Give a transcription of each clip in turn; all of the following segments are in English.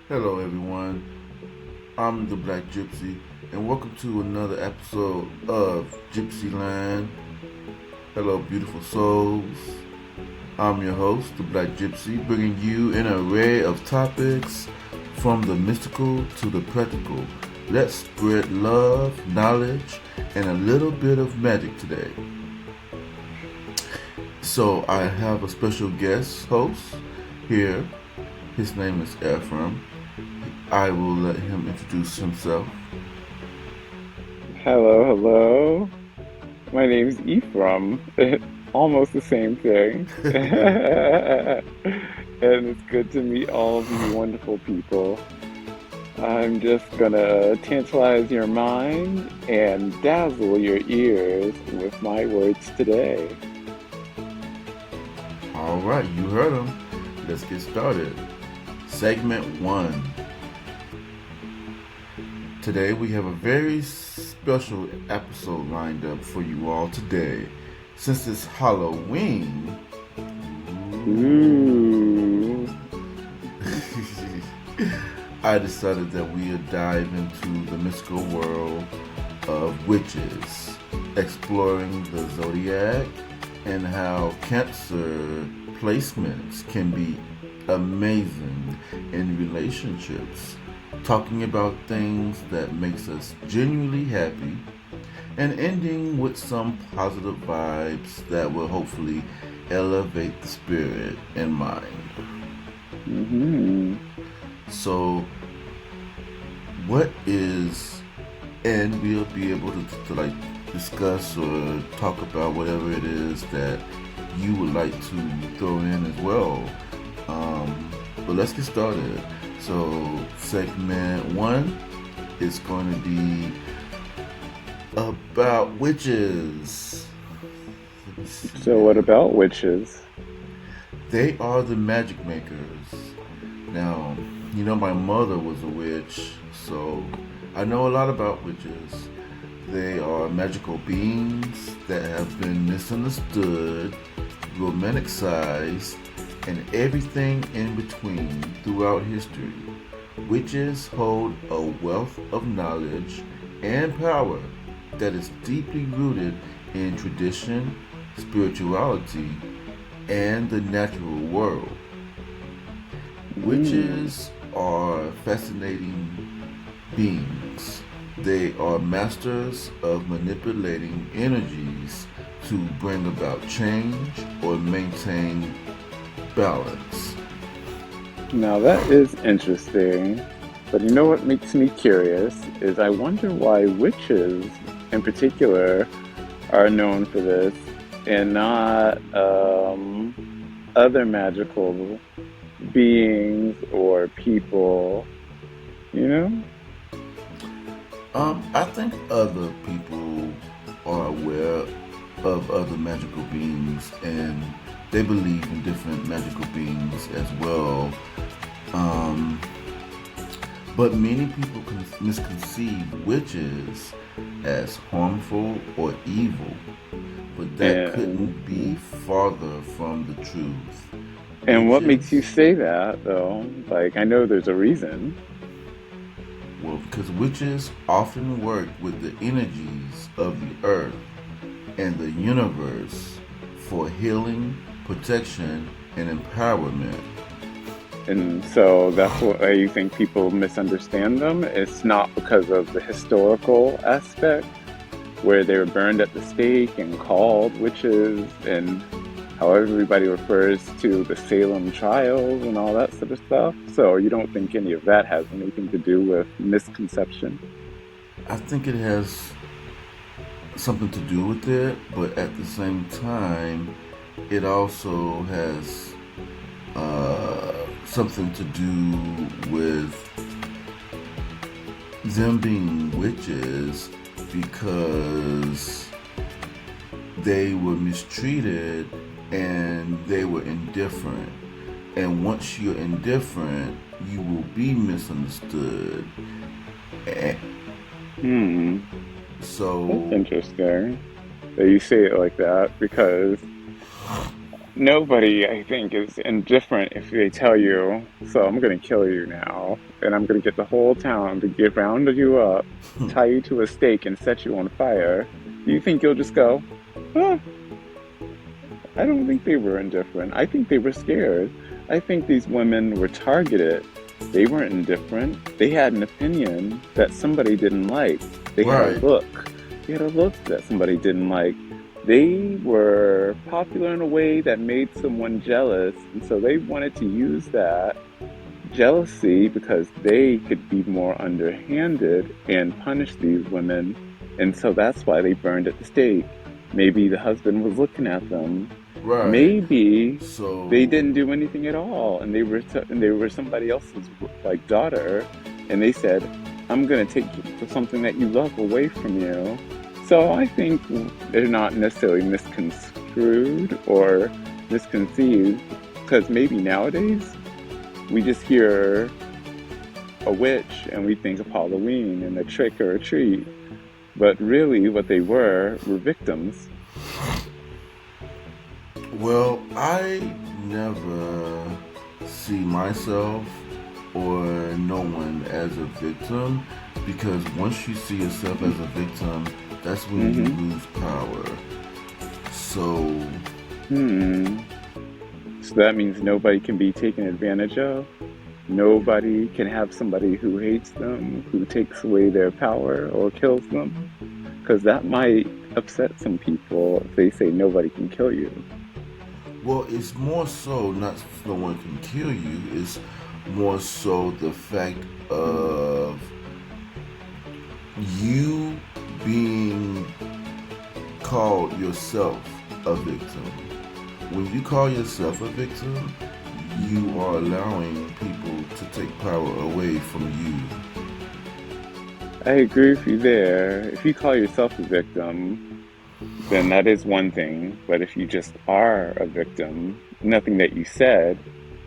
Hello, everyone. I'm the Black Gypsy, and welcome to another episode of Gypsy Land. Hello, beautiful souls. I'm your host, the Black Gypsy, bringing you an array of topics from the mystical to the practical. Let's spread love, knowledge, and a little bit of magic today. So, I have a special guest host here. His name is Ephraim. I will let him introduce himself. Hello, hello. My name's Ephraim. Almost the same thing. And it's good to meet all of you wonderful people. I'm just gonna tantalize your mind and dazzle your ears with my words today. All right, you heard him. Let's get started. Segment 1. Today we have a very special episode lined up for you all today. Since it's Halloween, Ooh. I decided that we would dive into the mystical world of witches, exploring the zodiac and how Cancer placements can be amazing in relationships, talking about things that makes us genuinely happy, and ending with some positive vibes that will hopefully elevate the spirit and mind. Mm-hmm. So, what is, and we'll be able to like discuss or talk about whatever it is that you would like to throw in as well. But let's get started. So, segment 1 is going to be about witches. So what about witches? They are the magic makers. Now, my mother was a witch, so I know a lot about witches. They are magical beings that have been misunderstood, romanticized, and everything in between throughout history. Witches hold a wealth of knowledge and power that is deeply rooted in tradition, spirituality, and the natural world. Mm. Witches are fascinating beings. They are masters of manipulating energies to bring about change or maintain balance. Now that is interesting, but you know what makes me curious is I wonder why witches in particular are known for this and not other magical beings or people, you know? I think other people are aware of other magical beings and they believe in different magical beings as well. Um, but many people misconceive witches as harmful or evil, but that And couldn't be farther from the truth. and what makes you Witches, say that though? Like I know there's a reason. well, because witches often work with the energies of the earth and the universe for healing, protection, and empowerment. And so that's why you think people misunderstand them. It's not because of the historical aspect where they were burned at the stake and called witches and how everybody refers to the Salem trials and all that sort of stuff. So you don't think any of that has anything to do with misconception? I think it has something to do with it, but at the same time, it also has something to do with them being witches because they were mistreated and they were indifferent. And once you're indifferent, you will be misunderstood. And Hmm, that's so, interesting that you say it like that because Nobody, I think, is indifferent if they tell you, so I'm gonna kill you now, and I'm gonna get the whole town to get round you up, tie you to a stake, and set you on fire. Do you think you'll just go, "Huh, I don't think they were indifferent. I think they were scared. I think these women were targeted. They weren't indifferent. They had an opinion that somebody didn't like. They had a Right. look. They had a look that somebody didn't like. They were popular in a way that made someone jealous, and so they wanted to use that jealousy because they could be more underhanded and punish these women. And so that's why they burned at the stake. Maybe the husband was looking at them. Right. Maybe they So, didn't do anything at all, and they were somebody else's like daughter, and they said, "I'm gonna take something that you love away from you." So I think they're not necessarily misconstrued or misconceived, because maybe nowadays we just hear a witch and we think of Halloween and a trick or a treat, but really what they were victims. well, I never see myself or no one as a victim because once you see yourself as a victim, that's when you Mm-hmm. lose power. So, Hmm. So that means nobody can be taken advantage of. Nobody can have somebody who hates them, who takes away their power or kills them. Because that might upset some people if they say nobody can kill you. well, it's more so not no one can kill you, it's more so the fact of you being called yourself a victim. When you call yourself a victim, you are allowing people to take power away from you. I agree with you there. If you call yourself a victim, then that is one thing. But if you just are a victim, nothing that you said,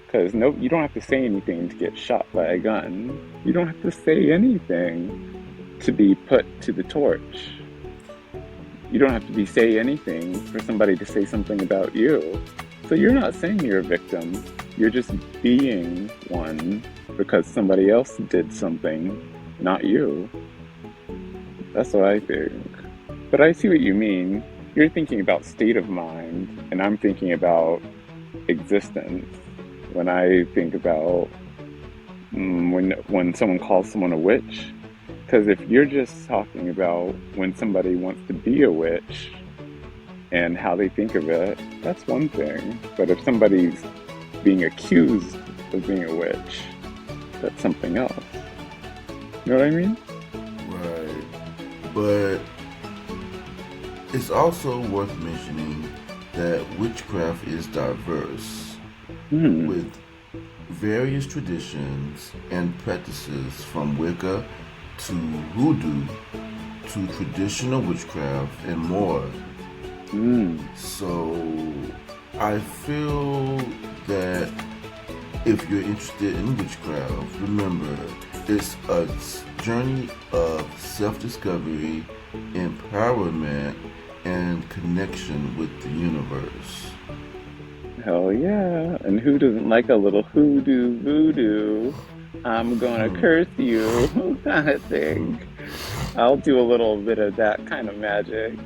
because no, you don't have to say anything to get shot by a gun. You don't have to say anything to be put to the torch. You don't have to be say anything for somebody to say something about you. So you're not saying you're a victim. You're just being one because somebody else did something, not you. That's what I think. But I see what you mean. You're thinking about state of mind, and I'm thinking about existence. When I think about when someone calls someone a witch, because if you're just talking about when somebody wants to be a witch and how they think of it, that's one thing. But if somebody's being accused of being a witch, that's something else. You know what I mean? Right. But it's also worth mentioning that witchcraft is diverse Hmm. with various traditions and practices from Wicca to voodoo to traditional witchcraft and more. Hmm. So I feel that if you're interested in witchcraft, remember it's a journey of self-discovery, empowerment, and connection with the universe. Hell yeah. And who doesn't like a little hoodoo voodoo? I'm gonna Hmm. curse you kind of thing. I'll do a little bit of that kind of magic.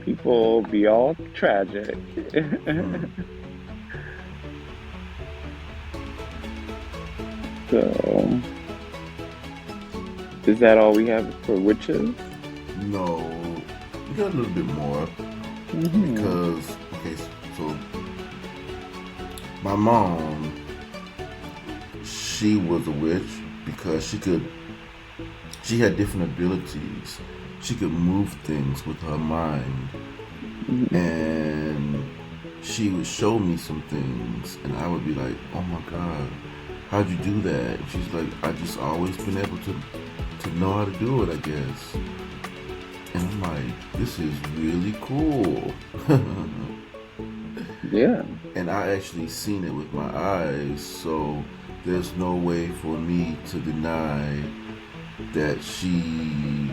People be all tragic. Hmm. So, is that all we have for witches? No, we got a little bit more Hmm. because okay, so my mom, she was a witch because she had different abilities. She could move things with her mind, and she would show me some things, and I would be like, "Oh my god, how'd you do that?" And she's like, "I just always been able to know how to do it, I guess." And I'm like, "This is really cool." Yeah. And I actually seen it with my eyes, so there's no way for me to deny that she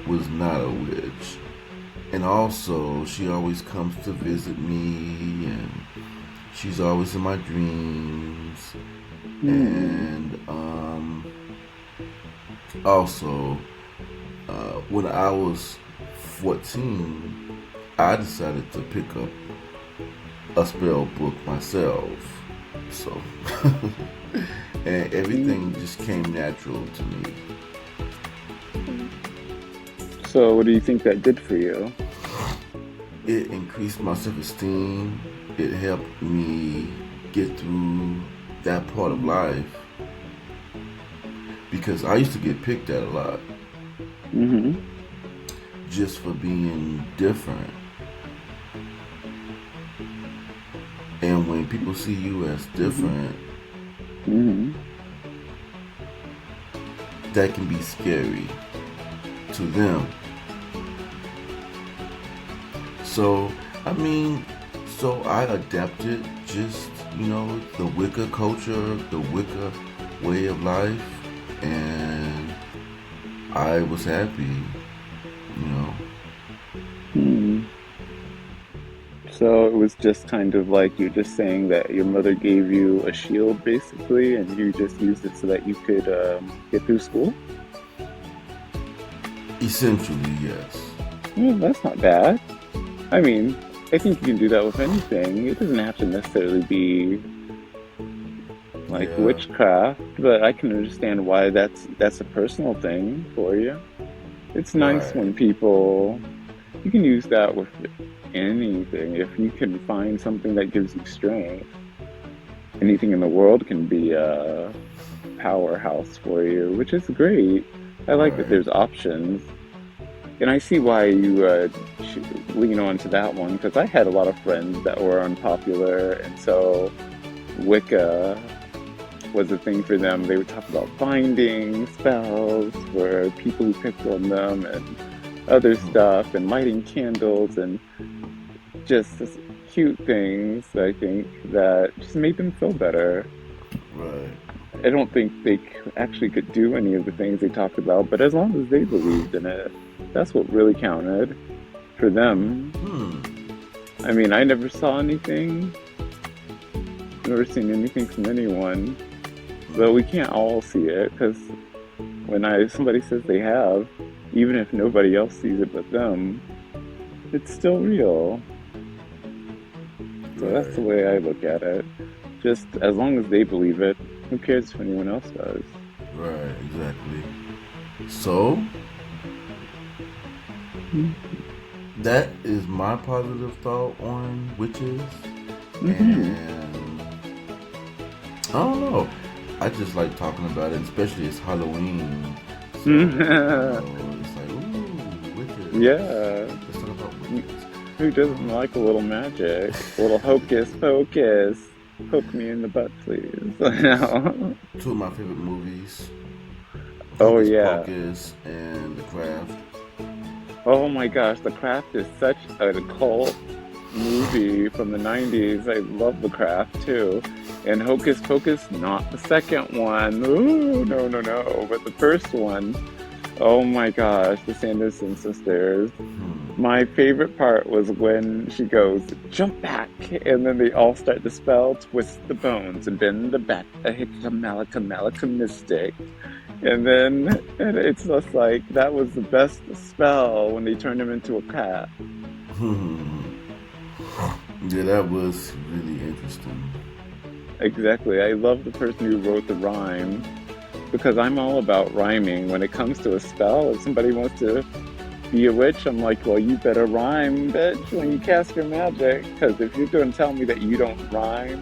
was not a witch. And also, she always comes to visit me, and She's always in my dreams. Hmm. And also, when I was 14, I decided to pick up a spell book myself. So, and everything just came natural to me. So, what do you think that did for you? It increased my self esteem. It helped me get through that part of life because I used to get picked at a lot Mm-hmm. just for being different. And when people see you as Mm-hmm. different, Mm-hmm. that can be scary to them. So, I mean, so I adapted just, the Wicca culture, the Wicca way of life, and I was happy, you know. Hmm. So it was just kind of like you're just saying that your mother gave you a shield, basically, and you just used it so that you could get through school? Essentially, yes. Well, that's not bad. I mean, I think you can do that with anything. It doesn't have to necessarily be like Yeah, witchcraft, but I can understand why that's a personal thing for you. It's nice right, when people you can use that with anything. If you can find something that gives you strength, anything in the world can be a powerhouse for you, which is great. I like that right. there's options. And I see why you lean on to that one because I had a lot of friends that were unpopular, and so Wicca was a thing for them. They would talk about binding spells for people who picked on them and other stuff, and lighting candles and just cute things, I think, that just made them feel better. Right. I don't think they actually could do any of the things they talked about, but as long as they believed in it, that's what really counted for them. Hmm. I mean, I never saw anything, never seen anything from anyone, but we can't all see it because when I somebody says they have, even if nobody else sees it but them, it's still real. So that's the Right. way I look at it. Just as long as they believe it, who cares if anyone else does? Right. Exactly. So that is my positive thought on witches, Mm-hmm. and I don't know. I just like talking about it, especially it's Halloween. So, it's like, ooh, witches. Yeah. Let's talk about witches. Who doesn't like a little magic? A little hocus pocus. Poke me in the butt, please. Yes. Two of my favorite movies, Oh, Hocus yeah. Pocus and The Craft. Oh my gosh, The Craft is such a cult movie from the 90s. I love The Craft too. And Hocus Pocus, not the second one. Ooh, no, no, no. But the first one, oh my gosh, the Sanderson sisters. Hmm. My favorite part was when she goes, jump back, and then they all start the spell, twist the bones, and bend the back, a hickamalaka malaka mystic. And it's just like, that was the best spell when they turned him into a cat. Yeah, that was really interesting. Exactly. I love the person who wrote the rhyme because I'm all about rhyming. When it comes to a spell, if somebody wants to be a witch, I'm like, well, you better rhyme, bitch, when you cast your magic. Because if you're going to tell me that you don't rhyme,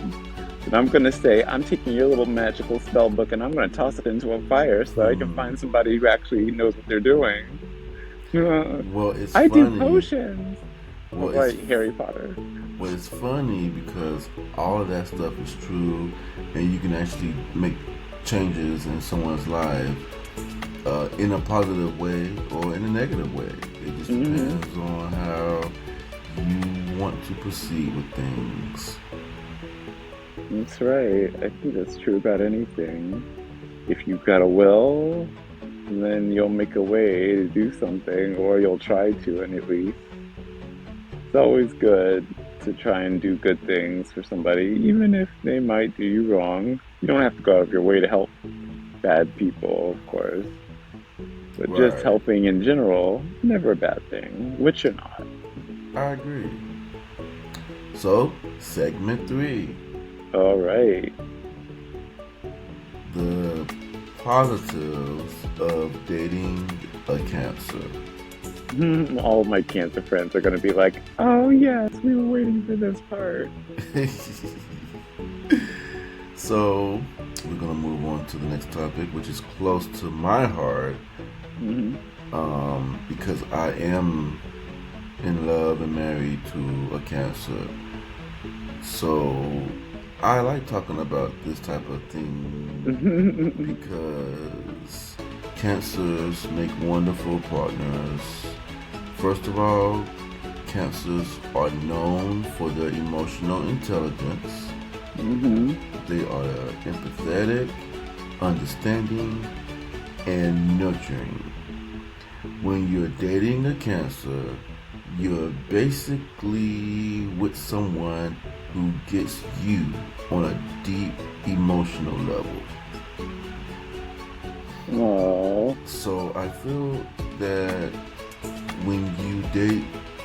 then I'm going to say, I'm taking your little magical spell book and I'm going to toss it into a fire so I can Hmm. find somebody who actually knows what they're doing. Well, it's I do funny. potions. Well, it's Like Harry Potter. well, it's funny because all of that stuff is true, and you can actually make changes in someone's life in a positive way or in a negative way. It just Hmm. depends on how you want to proceed with things. That's right. I think that's true about anything. If you've got a will, then you'll make a way to do something, or you'll try to, and at least it's always good. to try and do good things for somebody, even if they might do you wrong. You don't have to go out of your way to help bad people, of course, but just Right. helping in general, never a bad thing, which you're not. I agree. So, segment 3, All right. the positives of dating a Cancer. All of my Cancer friends are going to be like, oh, yes, we were waiting for this part. So, we're going to move on to the next topic, which is close to my heart, Hmm. because I am in love and married to a Cancer. So, I like talking about this type of thing because Cancers make wonderful partners. First of all, Cancers are known for their emotional intelligence. Hmm. They are empathetic, understanding, and nurturing. When you're dating a Cancer, you're basically with someone who gets you on a deep emotional level. Oh, So I feel that when you date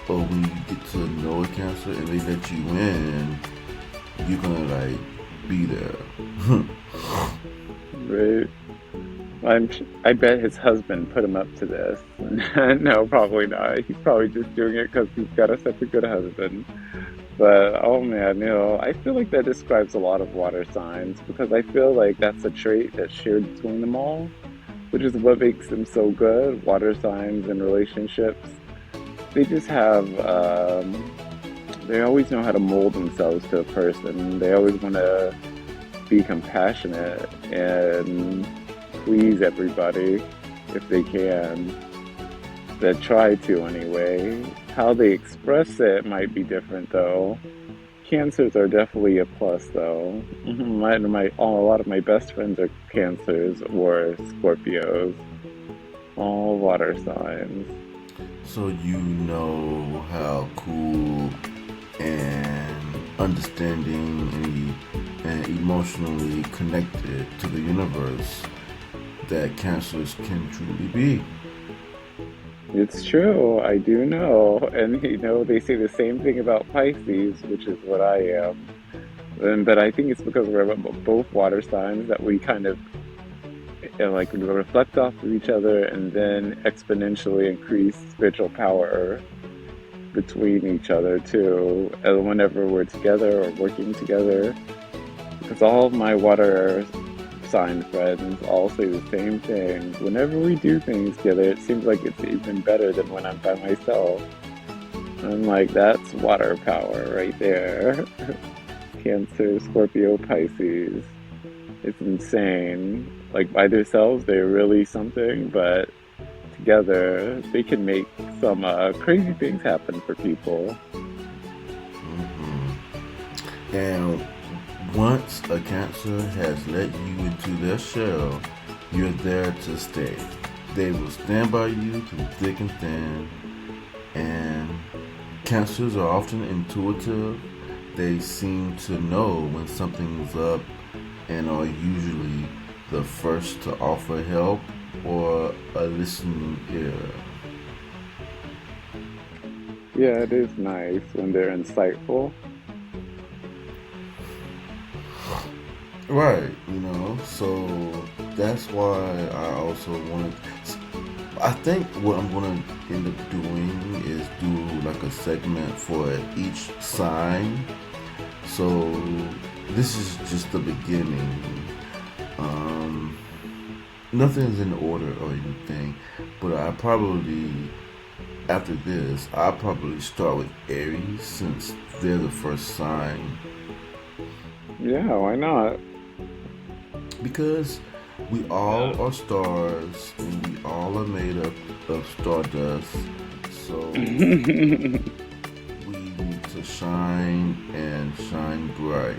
or when you get to know a Cancer and they let you in, you're gonna like be there. right. I bet his husband put him up to this. No, probably not. He's probably just doing it because he's got such a good husband. But oh man, I feel like that describes a lot of water signs because I feel like that's a trait that's shared between them all, which is what makes them so good. Water signs and relationships, they just have, they always know how to mold themselves to a person. They always want to be compassionate and please everybody if they can. That try to anyway. How they express it might be different though. Cancers are definitely a plus though. A lot of my best friends are Cancers or Scorpios, all water signs. So you know how cool and understanding and emotionally connected to the universe that Cancers can truly be. It's true, I do know. And they say the same thing about Pisces, which is what I am. But I think it's because we're both water signs that we kind of like reflect off of each other and then exponentially increase spiritual power between each other too, whenever we're together or working together. Because all of my water sign friends all say the same thing. Whenever we do things together, it seems like it's even better than when I'm by myself. I'm like, that's water power right there. Cancer, Scorpio, Pisces. It's insane. Like by themselves, they're really something, but together, they can make some crazy things happen for people. Hmm. And once a Cancer has let you into their shell, you're there to stay. They will stand by you through thick and thin. And Cancers are often intuitive. They seem to know when something's up and are usually the first to offer help or a listening ear. Yeah, it is nice when they're insightful. Right, so that's why I also wanted. I think what I'm gonna end up doing is do like a segment for each sign. So this is just the beginning. Um, Nothing's in order or anything, but after this, I'll probably start with Aries since they're the first sign Yeah, why not? because we all are stars and we all are made up of stardust. So we need to shine and shine bright.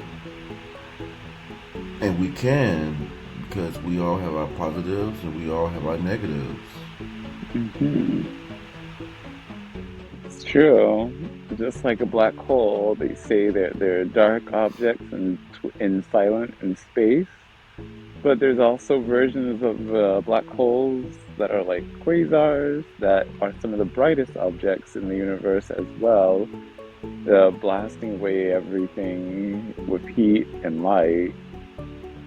And we can because we all have our positives and we all have our negatives. Mhm. It's true. just like a black hole, they say that they're dark objects in silent in space. But there's also versions of black holes that are like quasars that are some of the brightest objects in the universe as well, blasting away everything with heat and light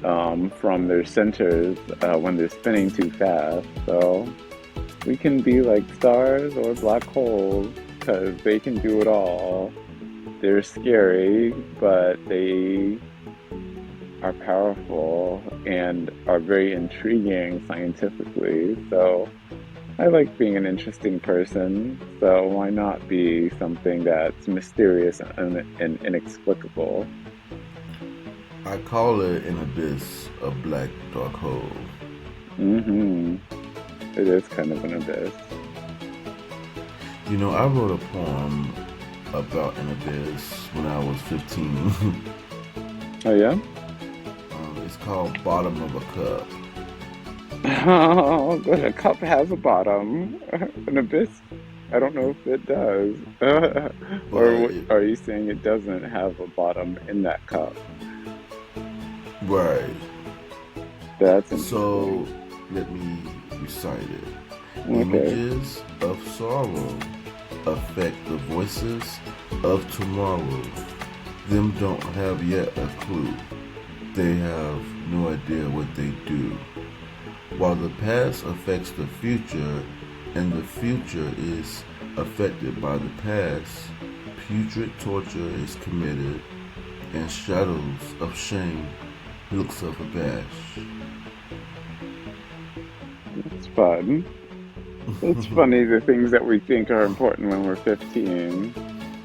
from their centers when they're spinning too fast. So we can be like stars or black holes because they can do it all. They're scary, but they are powerful and are very intriguing scientifically. So I like being an interesting person. So why not be something that's mysterious and inexplicable? I call it an abyss, a black dark hole. Mm-hmm. It is kind of an abyss. You know, I wrote a poem about an abyss when I was 15. Oh yeah? It's called Bottom of a Cup. Oh, good. A cup has a bottom. An abyss? I don't know if it does. Or But, are you saying it doesn't have a bottom in that cup? right. That's So, interesting. let me recite it. Okay. Images of sorrow affect the voices of tomorrow. Them don't have yet a clue. They have no idea what they do. While the past affects the future, and the future is affected by the past, putrid torture is committed, and shadows of shame looks of abash. It's fun. It's funny the things that we think are important when we're 15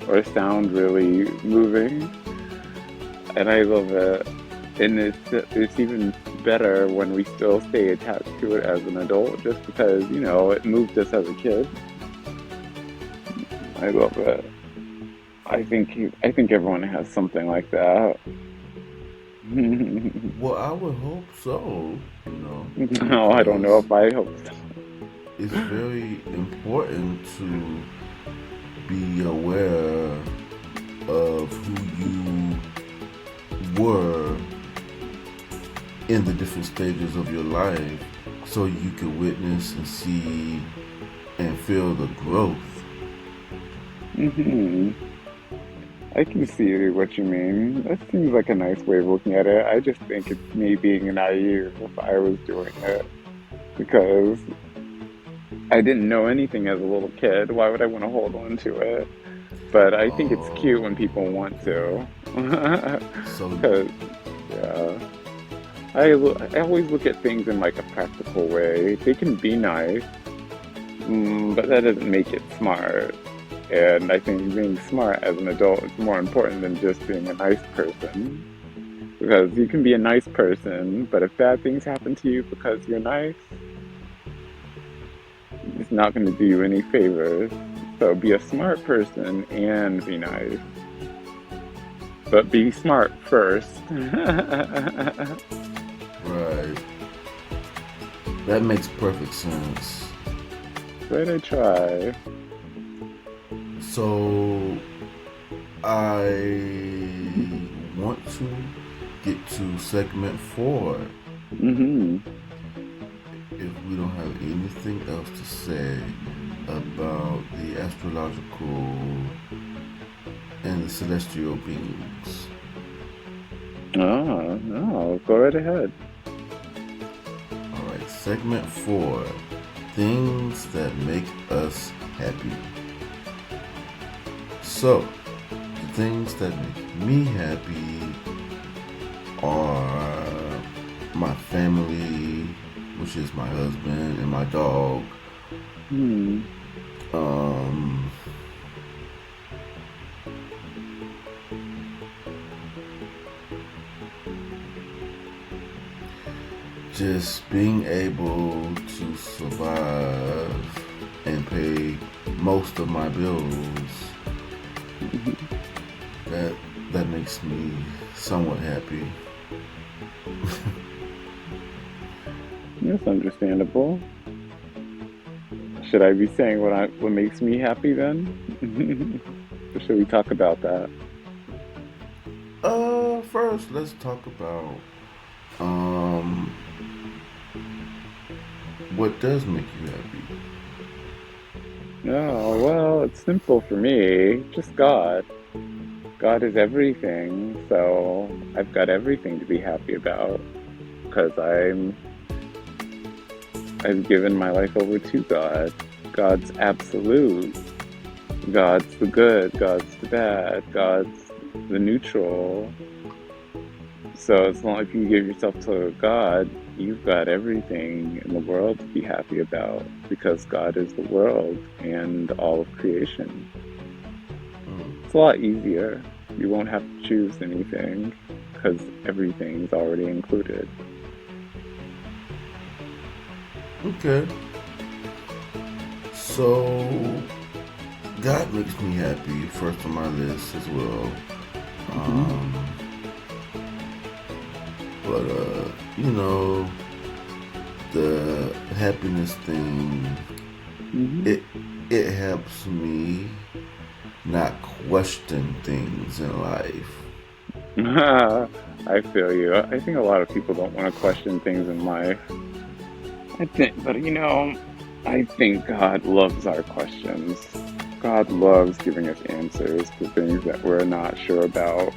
or sound really moving. And I love it. And it's even better when we still stay attached to it as an adult just because, it moved us as a kid. I love it. I think everyone has something like that. Well, I would hope so. No, I don't know Because if I hope it's very important to be aware of who you were in the different stages of your life so you can witness and see and feel the growth. so. I can see what you mean. That seems like a nice way of looking at it. I just think it's me being naive if I was doing it because I didn't know anything as a little kid. Why would I want to hold on to it? But I think it's cute when Oh, people want to. so Because, yeah. I always look at things in like a practical way. They can be nice, but that doesn't make it smart. And I think being smart as an adult is more important than just being a nice person. Because you can be a nice person, but if bad things happen to you because you're nice, it's not going to do you any favors. So be a smart person and be nice. But be smart first. right, that makes perfect sense. But I try. So I want to get to segment 4. Hmm. If we don't have anything else to say about the astrological and the celestial beings. Oh, no, go right ahead. Alright, segment 4. Things that make us happy. So, the things that make me happy are my family, which is my husband and my dog. Hmm. Um, just being able to survive and pay most of my bills. That that makes me somewhat happy. That's understandable. Should I be saying what makes me happy then? Should we talk about that? First, let's talk about um what does make you happy. No, well, it's simple for me. Just God. God is everything, so I've got everything to be happy about because I've given my life over to God. God's absolute. God's the good. God's the bad. God's the neutral. So as long as you give yourself to God, you've got everything in the world to be happy about because God is the world and all of creation. Mm, It's a lot easier. You won't have to choose anything because everything's already included. okay. So God makes me happy first on my list as well. Hmm. Um, but you know, the happiness thing, Hmm. it it helps me not question things in life. I feel you. I think a lot of people don't want to question things in life. But I think God loves our questions. God loves giving us answers to things that we're not sure about.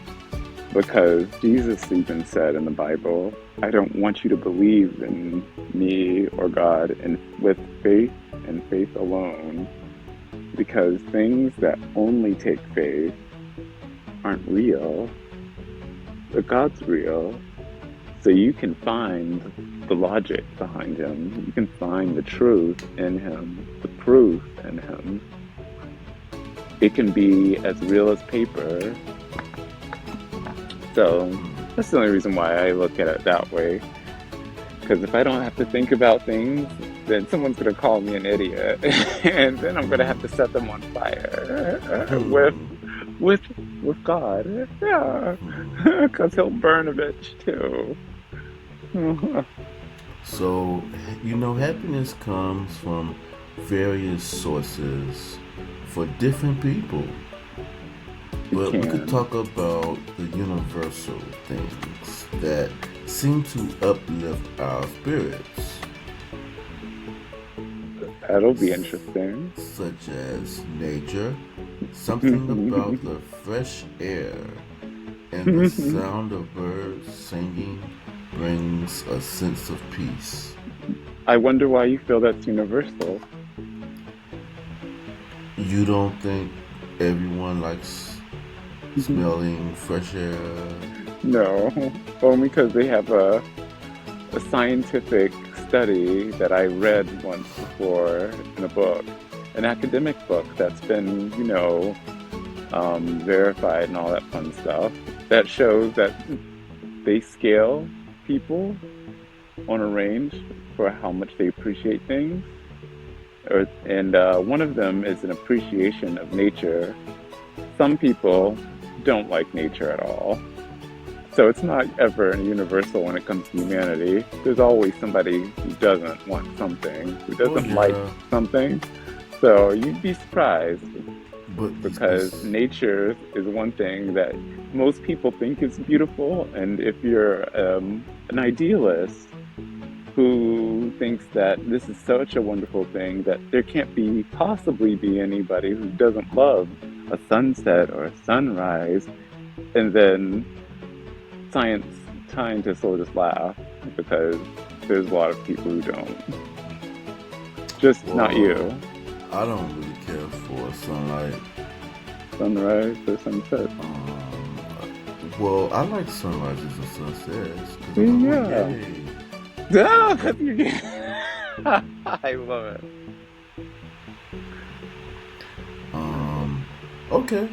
Because Jesus even said in the Bible, I don't want you to believe in me or God and with faith and faith alone. Because things that only take faith aren't real, but God's real. So you can find the logic behind him. You can find the truth in him, the proof in him. It can be as real as paper. So Mm, that's the only reason why I look at it that way. Because if I don't have to think about things, then someone's going to call me an idiot, and then I'm going to have mm, to set them on fire hmm, with with God. Yeah, hmm. because he'll burn a bitch too. So, happiness comes from various sources for different people. It But we could can. talk about the universal things that seem to uplift our spirits, That'll be s- interesting. such as nature, something about the fresh air and the sound of birds singing brings a sense of peace. I wonder why you feel that's universal. You don't think everyone likes smelling fresh air? No, only because they have a scientific study that I read once before in a book, an academic book that's been, verified and all that fun stuff, that shows that they scale people on a range for how much they appreciate things. And one of them is an appreciation of nature. Some people don't like nature at all. So it's not ever universal when it comes to humanity. There's always somebody who doesn't want something, who Oh doesn't like yeah, something. So you'd be surprised but because nature is one thing that most people think is beautiful. And if you're an idealist who thinks that this is such a wonderful thing that there can't be possibly be anybody who doesn't love a sunset or a sunrise, and then science scientists will just laugh because there's a lot of people who don't. Just not well, you. I don't really care for sunlight. Sunrise or sunset. Well, I like sunrises and sunsets because I'm like, oh Yeah. yay. Ah, 'cause you I love it. Um, okay.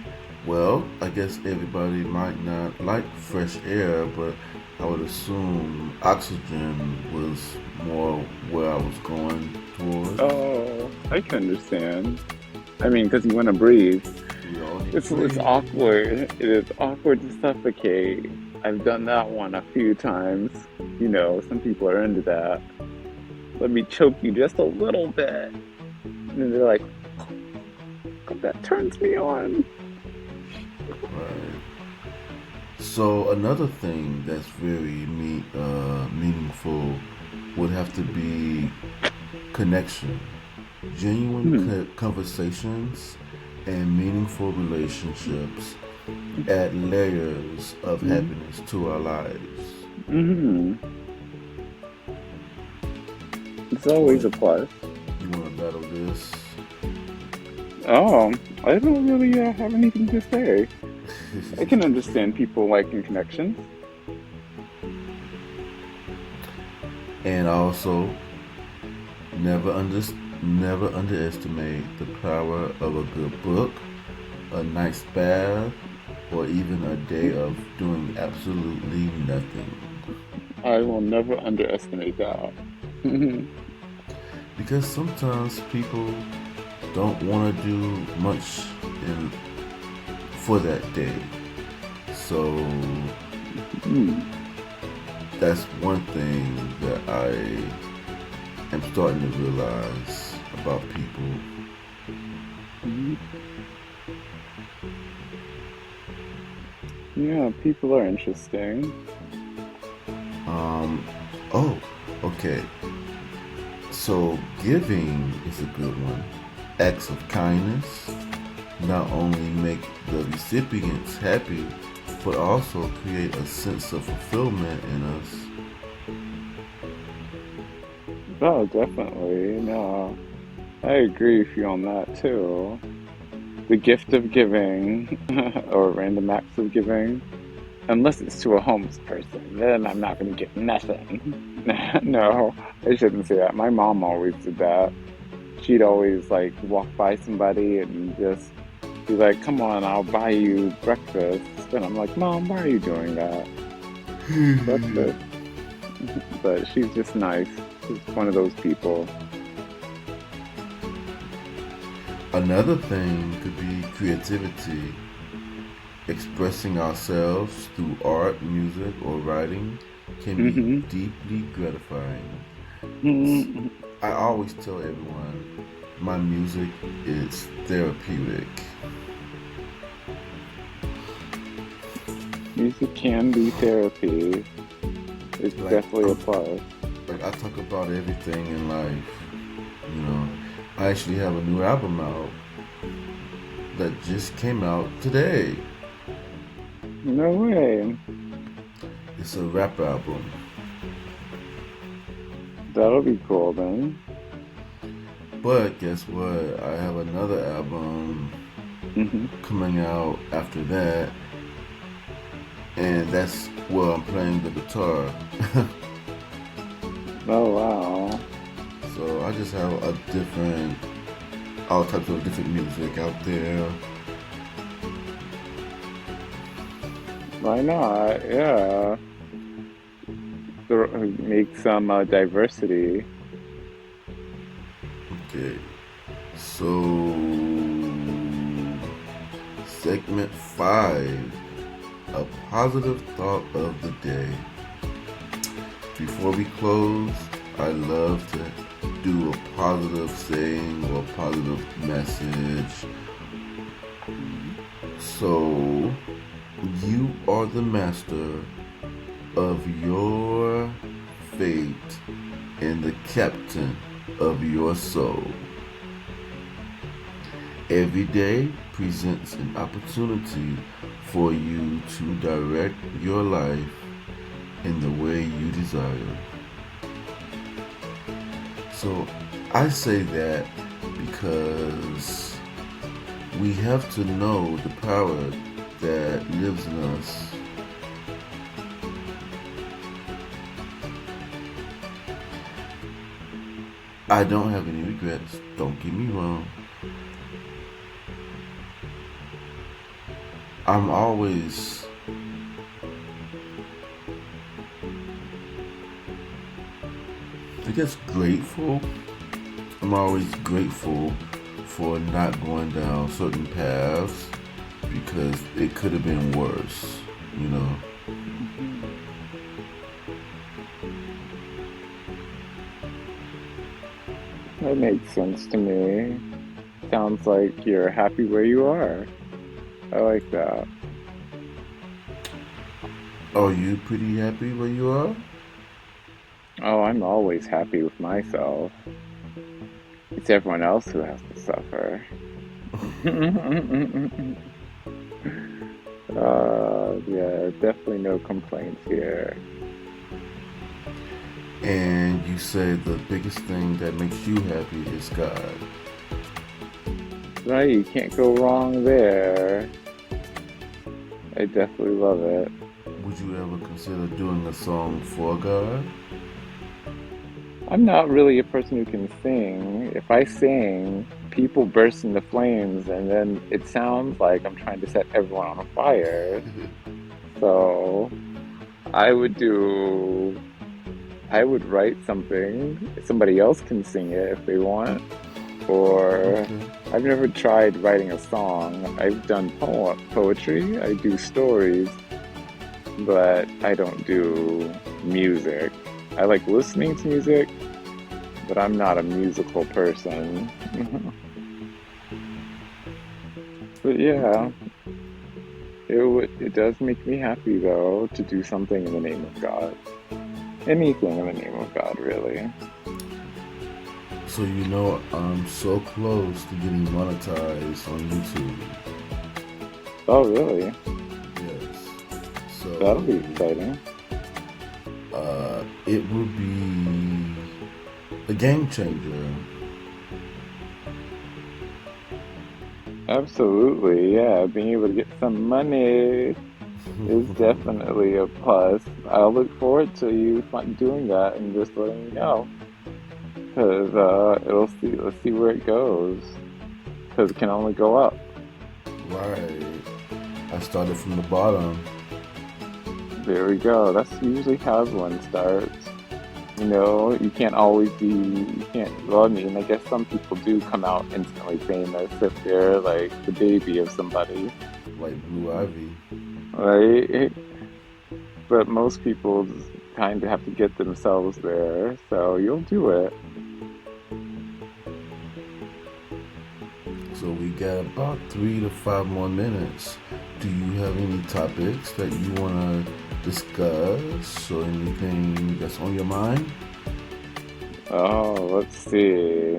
Well, I guess everybody might not like fresh air, but I would assume oxygen was more where I was going towards. Oh, I can understand. I mean, because you want to breathe. We all need to It's breathe. awkward. It is awkward to suffocate. I've done that one a few times. Some people are into that. Let me choke you just a little bit. And they're like, "Oh, that turns me on." Right. So another thing that's very meaningful would have to be connection, genuine Hmm. conversations, and meaningful relationships add layers of happiness to our lives. Mm-hmm. It's You always want a plus. you want to battle this? Oh, I don't really have anything to say. I can understand people liking connections. And also, never under, never underestimate the power of a good book, a nice bath, or even a day of doing absolutely nothing. I will never underestimate that. Because sometimes people don't want to do much in for that day. So Hmm. that's one thing that I am starting to realize about people. Yeah, people are interesting. Um, oh, okay. So giving is a good one. Acts of kindness not only make the recipients happy, but also create a sense of fulfillment in us. Oh, definitely. No, I agree with you on that too. The gift of giving or random acts of giving, unless it's to a homeless person, then I'm not going to give nothing. No, I shouldn't say that. My mom always did that. She'd always like walk by somebody and just be like, "Come on, I'll buy you breakfast." And I'm like, "Mom, why are you doing that? Breakfast?" But she's just nice. She's one of those people. Another thing could be creativity. Expressing ourselves through art, music, or writing can be Hmm. deeply gratifying. Hmm. I always tell everyone my music is therapeutic. Music can be therapy. It's Like definitely a I'm, plus. like I talk about everything in life. You know, I actually have a new album out that just came out today. No way. It's a rap album, That'll be cool then. but guess what? I have another album Hmm. coming out after that, and that's where I'm playing the guitar. Oh wow. So I just have all types of different music out there. Why not? Yeah. Make some diversity. Okay, so segment 5, a positive thought of the day. Before we close, I love to do a positive saying or a positive message. So, you are the master of your fate and the captain of your soul. Every day presents an opportunity for you to direct your life in the way you desire. So I say that because we have to know the power that lives in us. I don't have any regrets, don't get me wrong. I'm always I guess grateful. I'm always grateful for not going down certain paths because it could have been worse, you know. Hmm. That makes sense to me. Sounds like you're happy where you are. I like that. Are you pretty happy where you are? Oh, I'm always happy with myself. It's everyone else who has to suffer. Yeah, definitely no complaints here. And you say the biggest thing that makes you happy is God. Right, you can't go wrong there. I definitely love it. Would you ever consider doing a song for God? I'm not really a person who can sing. If I sing, people burst into flames, and then it sounds like I'm trying to set everyone on fire. So I would do, I would write something. Somebody else can sing it if they want. Or Okay. I've never tried writing a song. I've done poetry, I do stories, but I don't do music. I like listening to music, but I'm not a musical person. But yeah, Okay. it does make me happy though to do something in the name of God. Anything in the name of God, really. So you know I'm so close to getting monetized on YouTube. Oh, really? Yes. That'll So be exciting. it will be a game changer. Absolutely, yeah. Being able to get some money is definitely a plus. I'll look forward to you doing that and just letting me know, because it'll see. Let's see where it goes, because it can only go up. Right. I started from the bottom. There we go. That's usually how everyone starts. You know, you can't always be. You can't. Well, I mean, I guess some people do come out instantly famous if they're like the baby of somebody, Like Blue Ivy. right? But most people kind of have to get themselves there, so you'll do it. So we got about 3 to 5 more minutes. Do you have any topics that you want to discuss or anything that's on your mind? Oh, let's see.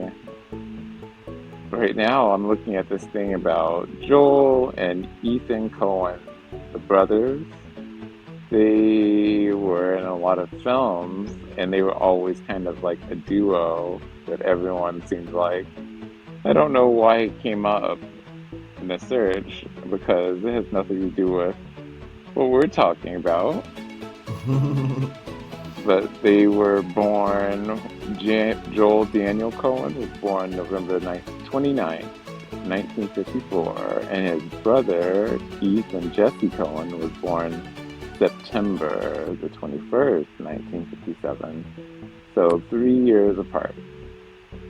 Right now, I'm looking at this thing about Joel and Ethan Cohen, the brothers. They were in a lot of films, and they were always kind of like a duo that everyone seemed like. I don't know why it came up in the search because it has nothing to do with what we're talking about. But they were born, Joel Daniel Cohen was born November 29th, 1954, and his brother, Ethan Jesse Cohen, was born September the 21st, 1957. So 3 years apart.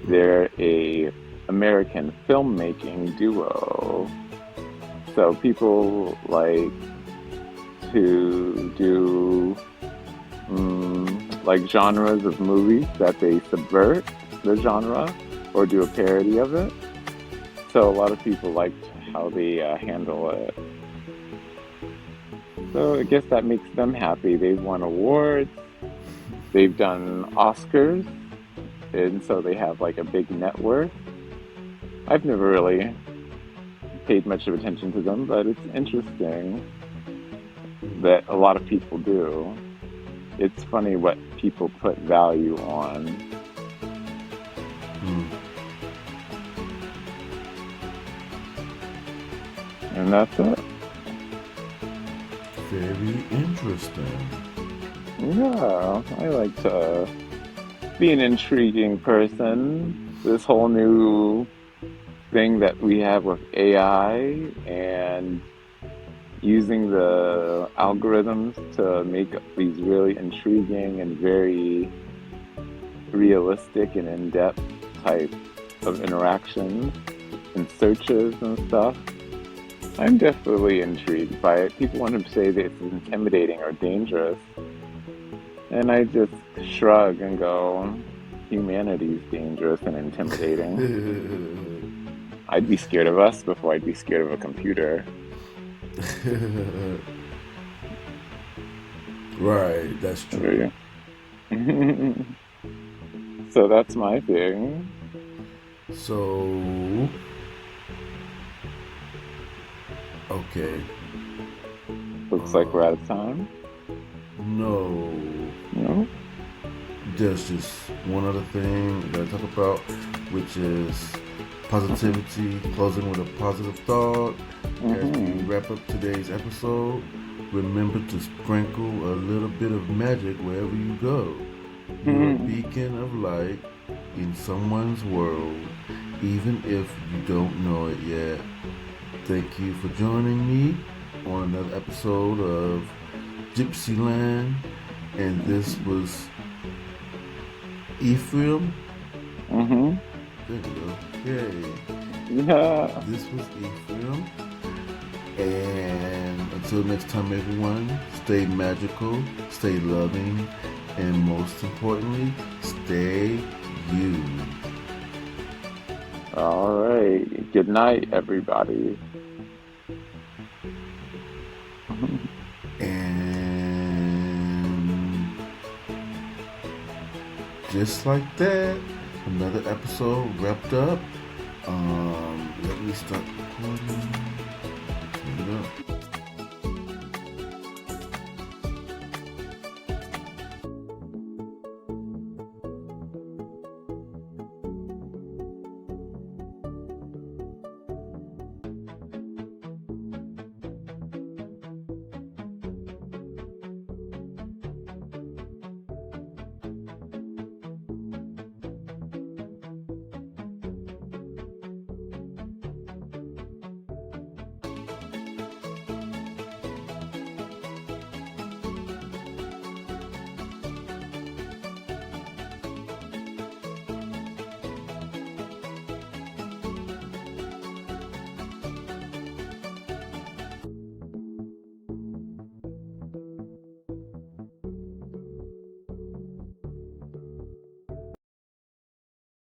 They're a American filmmaking duo. So people like to do like genres of movies that they subvert the genre or do a parody of it. So a lot of people liked how they handle it. So I guess that makes them happy. They've won awards, they've done Oscars, and so they have like a big net worth. I've never really paid much of attention to them, but it's interesting that a lot of people do. It's funny what people put value on. Hmm. And that's it. Very interesting. Yeah, I like to be an intriguing person. This whole new thing that we have with AI and using the algorithms to make these really intriguing and very realistic and in-depth type of interactions and searches and stuff. I'm definitely intrigued by it. People want to say that it's intimidating or dangerous. And I just shrug and go, humanity's dangerous and intimidating. I'd be scared of us before I'd be scared of a computer. Right, that's true. So that's my thing. So, okay. Looks like we're out of time. No, No? there's just one other thing we gotta talk about, which is positivity, closing with a positive thought. As we Mm-hmm. wrap up today's episode, remember to sprinkle a little bit of magic wherever you go. You're a beacon of light in someone's world, even if you don't know it yet. Thank you for joining me on another episode of Gypsyland, and this was Ephraim. Mm-hmm. There we go. Yay. Yeah. This was Ephraim. And until next time, everyone, stay magical, stay loving, and most importantly, stay you. All right. Good night, everybody. And just like that, another episode wrapped up. Let me start recording. Here we go.